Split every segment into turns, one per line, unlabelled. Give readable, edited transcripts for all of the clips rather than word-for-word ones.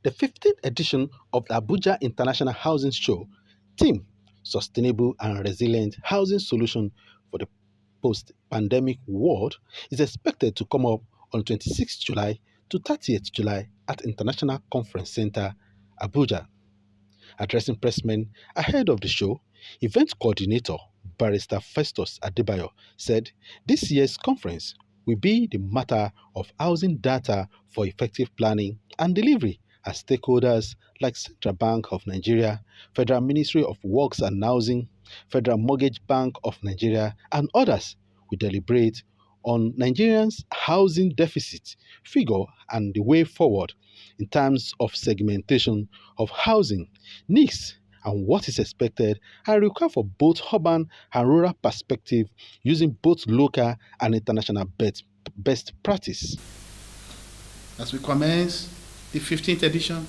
The 15th edition of the Abuja International Housing Show, theme Sustainable and Resilient Housing Solution for the Post-Pandemic World, is expected to come up on 26th July to 30th July at International Conference Center, Abuja. Addressing pressmen ahead of the show, event coordinator Barrister Festus Adebayo said this year's conference will be the matter of housing data for effective planning and delivery as stakeholders like Central Bank of Nigeria, Federal Ministry of Works and Housing, Federal Mortgage Bank of Nigeria, and others will deliberate on Nigerians' housing deficit figure and the way forward in terms of segmentation of housing needs and what is expected and required for both urban and rural perspective using both local and international best practice.
As we commence the 15th edition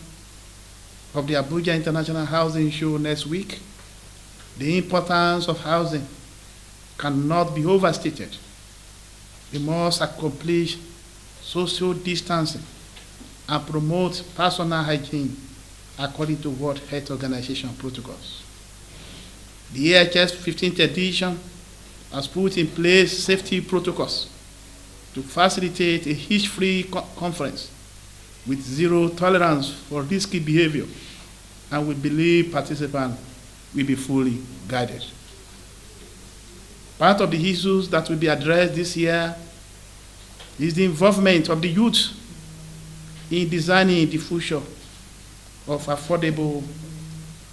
of the Abuja International Housing Show next week, the importance of housing cannot be overstated. We must accomplish social distancing and promote personal hygiene according to World Health Organization protocols. The AHS 15th edition has put in place safety protocols to facilitate a hitch-free conference with zero tolerance for risky behavior, and we believe participants will be fully guided. Part of the issues that will be addressed this year is the involvement of the youth in designing the future of affordable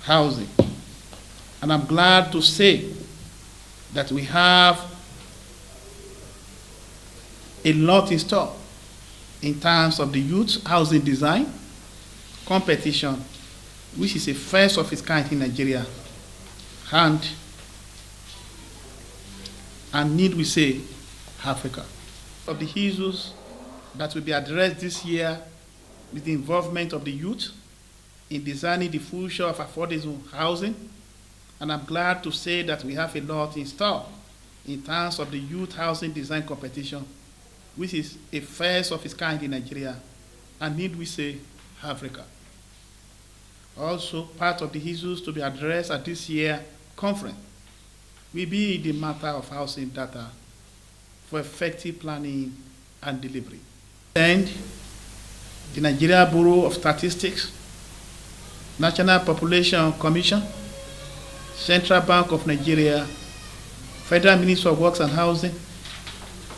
housing. And I'm glad to say that we have a lot in store in terms of the youth housing design competition, which is a first of its kind in Nigeria, and need we say Africa. Of the issues that will be addressed this year with the involvement of the youth in designing the future of affordable housing, and I'm glad to say that we have a lot in store in terms of the youth housing design competition, which is a first of its kind in Nigeria, and need we say Africa. Also, part of the issues to be addressed at this year's conference will be the matter of housing data for effective planning and delivery. And the Nigeria Bureau of Statistics, National Population Commission, Central Bank of Nigeria, Federal Ministry of Works and Housing,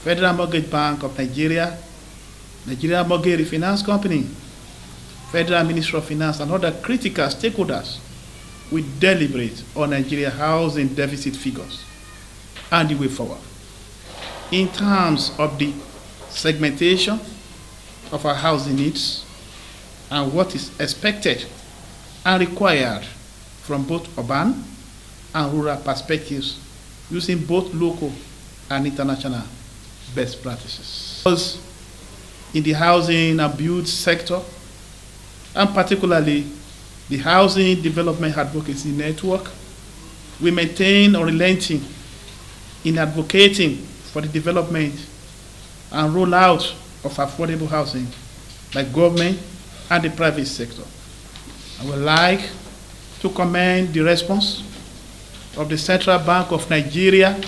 Federal Mortgage Bank of Nigeria, Nigeria Mortgage Refinance Company, Federal Ministry of Finance, and other critical stakeholders will deliberate on Nigeria housing deficit figures and the way forward. In terms of the segmentation of our housing needs and what is expected and required from both urban and rural perspectives using both local and international best practices. In the housing and build sector, and particularly the Housing Development Advocacy Network, we maintain unrelenting in advocating for the development and rollout of affordable housing by government and the private sector. I would like to commend the response of the Central Bank of Nigeria,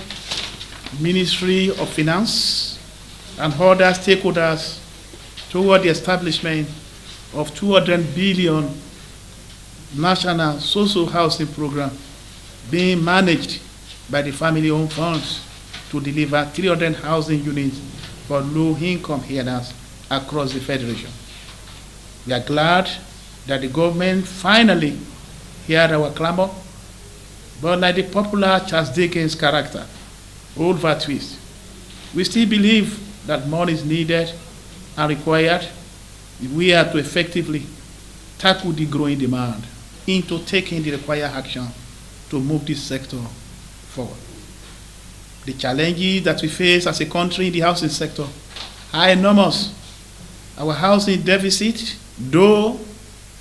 Ministry of Finance, and other stakeholders toward the establishment of 200 billion national social housing program being managed by the family-owned funds to deliver 300 housing units for low-income earners across the Federation. We are glad that the government finally heard our clamor, but like the popular Charles Dickens character, Old Twist, we still believe that more is needed and required if we are to effectively tackle the growing demand into taking the required action to move this sector forward. The challenges that we face as a country in the housing sector are enormous. Our housing deficit, though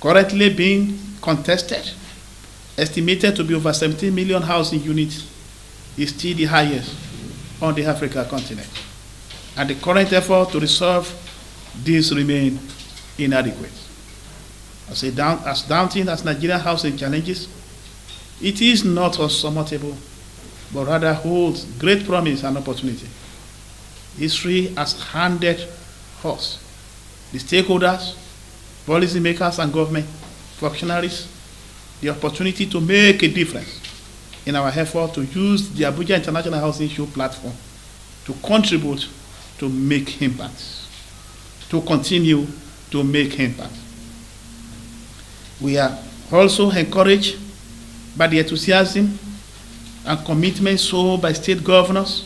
currently being contested, estimated to be over 17 million housing units, is still the highest on the African continent. And the current effort to resolve this remain inadequate. As daunting as Nigerian housing challenges, it is not unsurmountable, but rather holds great promise and opportunity. History has handed us, the stakeholders, policymakers, and government functionaries, the opportunity to make a difference in our effort to use the Abuja International Housing Show platform to contribute to make impact, to continue to make impact. We are also encouraged by the enthusiasm and commitment shown by state governors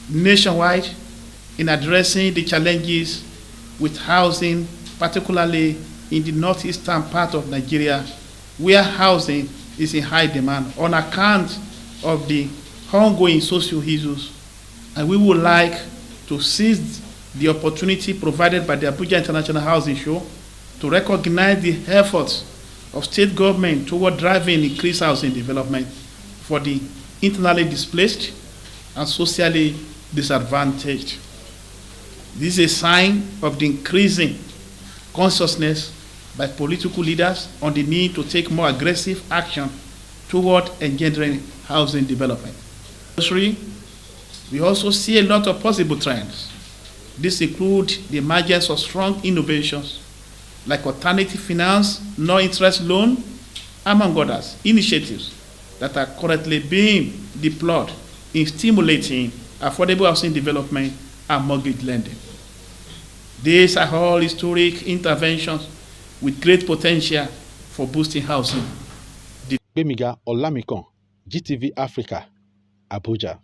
nationwide in addressing the challenges with housing, particularly in the northeastern part of Nigeria, where housing is in high demand on account of the ongoing social issues. And we would like to seize the opportunity provided by the Abuja International Housing Show to recognize the efforts of state government toward driving increased housing development for the internally displaced and socially disadvantaged. This is a sign of the increasing consciousness by political leaders on the need to take more aggressive action toward engendering housing development. We also see a lot of possible trends. These include the emergence of strong innovations like alternative finance, no-interest loan, among others, initiatives that are currently being deployed in stimulating affordable housing development and mortgage lending. These are all historic interventions with great potential for boosting housing.
Gbemiga Olamikan, GTV Africa, Abuja.